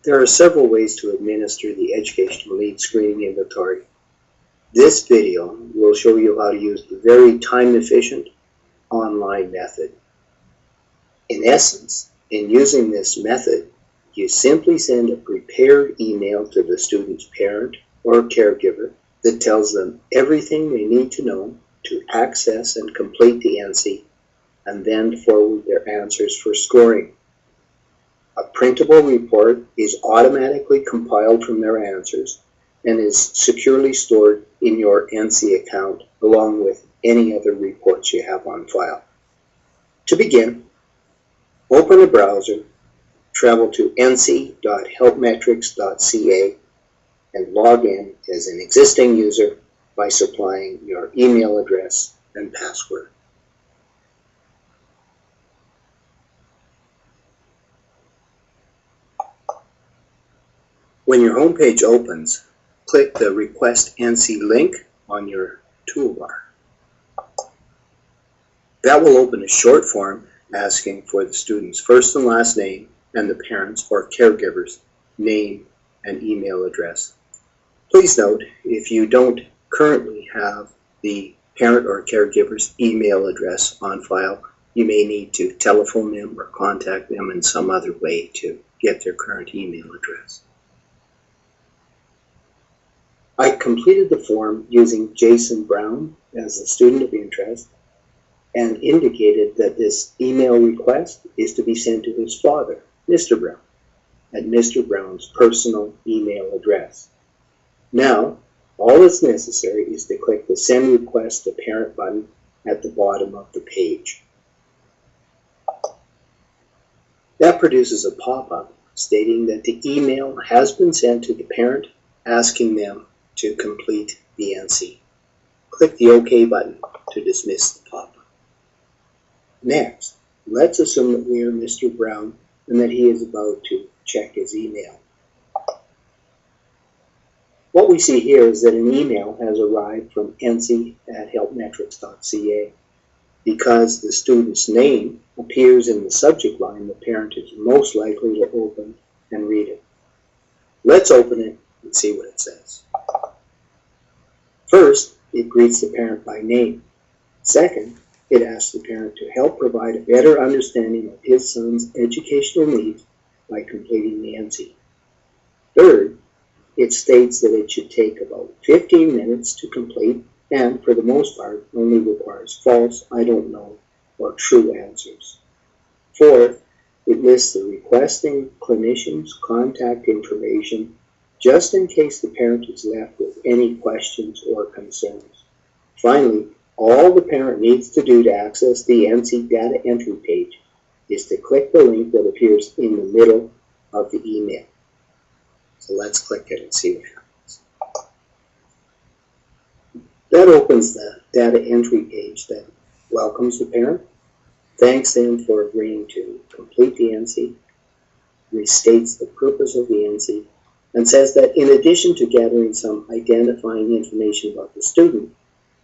There are several ways to administer the Educational Needs Screening Inventory. This video will show you how to use the very time-efficient online method. In essence, in using this method, you simply send a prepared email to the student's parent or caregiver that tells them everything they need to know to access and complete the Ensi, and then forward their answers for scoring. A printable report is automatically compiled from their answers and is securely stored in your Ensi account along with any other reports you have on file. To begin, open a browser, travel to ensi.helpmetrics.ca and log in as an existing user by supplying your email address and password. When your homepage opens, click the Request Ensi link on your toolbar. That will open a short form asking for the student's first and last name and the parent's or caregiver's name and email address. Please note, if you don't currently have the parent or caregiver's email address on file, you may need to telephone them or contact them in some other way to get their current email address. I completed the form using Jason Brown as a student of interest and indicated that this email request is to be sent to his father, Mr. Brown, at Mr. Brown's personal email address. Now, all that's necessary is to click the Send Request to Parent button at the bottom of the page. That produces a pop-up stating that the email has been sent to the parent asking them to complete the Ensi. Click the OK button to dismiss the pop-up. Next, let's assume that we are Mr. Brown and that he is about to check his email. What we see here is that an email has arrived from ensi@helpmetrics.ca. Because the student's name appears in the subject line, the parent is most likely to open and read it. Let's open it and see what it says. First, it greets the parent by name. Second, it asks the parent to help provide a better understanding of his son's educational needs by completing the Ensi. Third, it states that it should take about 15 minutes to complete and, for the most part, only requires false, I don't know, or true answers. Fourth, it lists the requesting clinician's contact information just in case the parent is left with any questions or concerns. Finally, all the parent needs to do to access the Ensi data entry page is to click the link that appears in the middle of the email. So let's click it and see what happens. That opens the data entry page that welcomes the parent, thanks them for agreeing to complete the Ensi, restates the purpose of the Ensi, and says that in addition to gathering some identifying information about the student,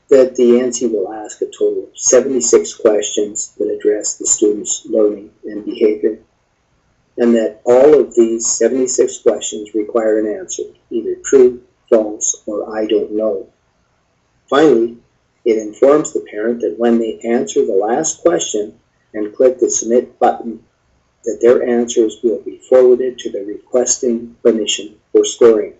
that the Ensi will ask a total of 76 questions that address the student's learning and behavior, and that all of these 76 questions require an answer, either true, false, or I don't know. Finally, it informs the parent that when they answer the last question and click the Submit button, that their answers will be forwarded to the requesting clinician for scoring.